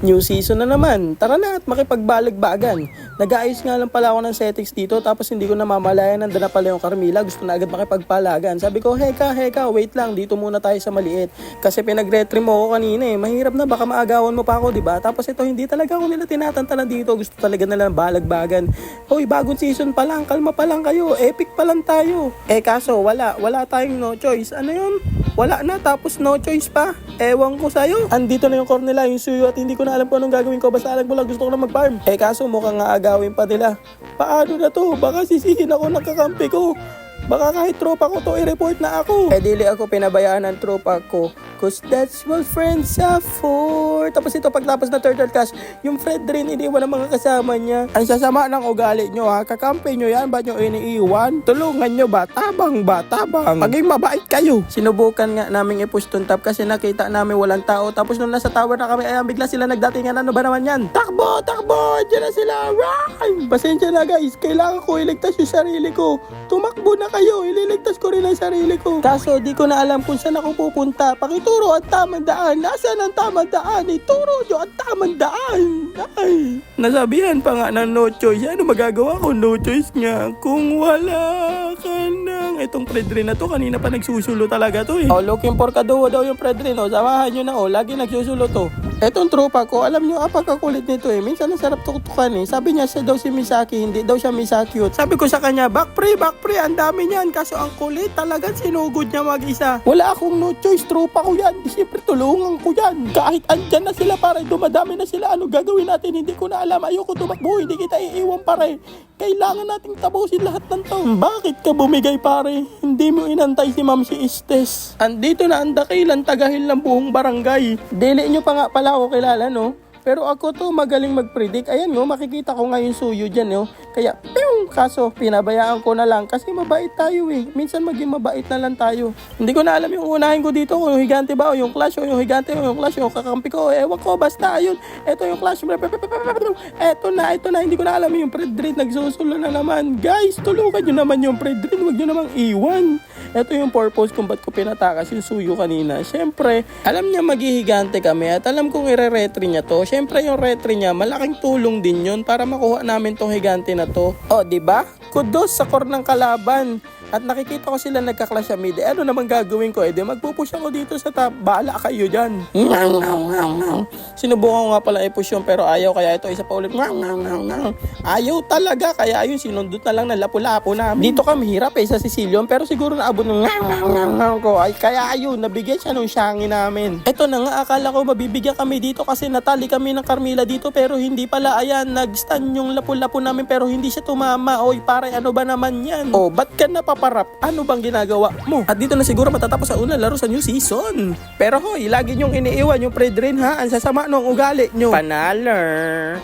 New season na naman. Tara na at makipagbalag-bagan. Nag-aayos nga lang pala ako ng settings dito tapos hindi ko namamalayan nandun na pala yung Carmilla. Gusto na agad makipagpalagan. Sabi ko, heka, wait lang. Dito muna tayo sa maliit. Kasi pinag-retrim mo ako kanina eh. Mahirap na baka maagawan mo pa ako, diba? Tapos ito, hindi talaga ako nila tinatantanan dito. Gusto talaga nila balag-bagan. Hoy, bagong season pa lang. Kalma pa lang kayo. Epic pa lang tayo. Kaso wala tayong no choice. Ano yun? Wala na, tapos no choice pa. Ewan ko sa'yo. Andito na yung Cornela, yung suyo at hindi ko na alam kung anong gagawin ko. Basta alam ko lang gusto ko na mag-farm. Kaso mukhang aagawin pa nila. Paano na to? Baka sisihin ako ng kakampi ko. Baka kahit tropa ko to, i-report na ako. Dili ako pinabayaan ng tropa ko. Cause that's what friends are for. Tapos ito, pagtapos na turtle cash, yung friend rin iniwan ng mga kasama niya. Ang sasama ng ugali nyo ha. Kakampi nyo yan, ba't nyo iniiwan? Tulungan nyo ba? Tabang. Maging mabait kayo. Sinubukan nga namin i-push tong tab kasi nakita namin walang tao. Tapos nung nasa tower na kami, ayan, bigla sila nagdatingan. Ano ba naman yan? Takbo! Diyan na sila. Run! Pasensya na guys. Kailangan ko iligtas yung sarili ko. Tumakbo na kayo. Ililigtas ko rin ang sarili ko. Kaso di ko na alam kung saan ako pupunta. Pakituro ang tamang daan. Nasaan ang tamang daan? Ituro nyo ang tamang daan. Ay. Nasabihan pa nga ng no choice. Ano magagawa ko? No choice nga. Kung wala ka nang... Itong Predrin na to, kanina pa nagsusulo talaga to eh. Looking for kaduwa daw yung Predrin. Samahan nyo na lagi nagsusulo to. Etong tropa ko, alam nyo, apakakulit nito eh. Minsan nasarap tukutukan eh. Sabi niya siya daw si Misaki, hindi daw siya Misaki. Sabi ko sa kanya, back pre, ang dami niyan. Kaso ang kulit, talagang sinugod niya mag-isa. Wala akong no choice, tropa ko yan. Di siyempre tulungan ko yan. Kahit andyan na sila pare, dumadami na sila. Ano gagawin natin? Hindi ko na alam. Ayoko tumakbo, hindi kita iiwan pare. Kailangan nating tapusin lahat ng to. Bakit ka bumigay pare? Hindi mo inantay si Ma'am si Estes. Andito na ang dakilan, tagahil ng buong barangay. Dili nyo pa nga pala ako kilala, no? Pero ako to magaling mag-predict. Ayan no, makikita ko nga yung suyo dyan, no? Kaya, kaso pinabayaan ko na lang kasi mabait tayo eh. Minsan maging mabait na lang tayo. Hindi ko na alam yung unahin ko dito kung yung higante ba o yung clash o yung higante o yung clash o kakampi ko. Ewan ko, basta ayun. Ito yung clash. Ito na. Hindi ko na alam yung Predrin. Nagsusulo na naman. Guys, tulungan nyo naman yung Predrin. Huwag nyo namang iwan. Ito yung purpose kung ba't ko pinatakas yung suyo kanina. Siyempre, alam niya maghihigante kami at alam kong ire-retry niya to. Siyempre yung retry niya, malaking tulong din yun para makuha namin tong higante na to. Diba? Kudos sa core ng kalaban. At nakikita ko sila nagka-clash sa mid. Ano naman gagawin ko? Di magpupush ako dito sa top. Bahala kayo dyan. Sinubukan ko nga pala i-push yun pero ayaw. Kaya ito isa pa ulit. Ayaw talaga. Kaya ayun, sinundot na lang ng lapu-lapo namin. Dito kami hirap sa Sicilian. Pero siguro naabot ng ko. Ay, kaya ayun, nabigyan siya nung shangi namin. Ito na nga, akala ko mabibigyan kami dito kasi natali kami ng Carmilla dito. Pero hindi pala. Ayan, nag-stun yung lapu-lapo namin pero hindi siya tumama. Oy, pare, ano ba naman yan? Ba't ka napaparap? Ano bang ginagawa mo? At dito na siguro matatapos ang unang laro sa new season. Pero hoy, lagi nyong iniiwan yung Predrin ha. Ang sasama ng ugali nyo. Panaler.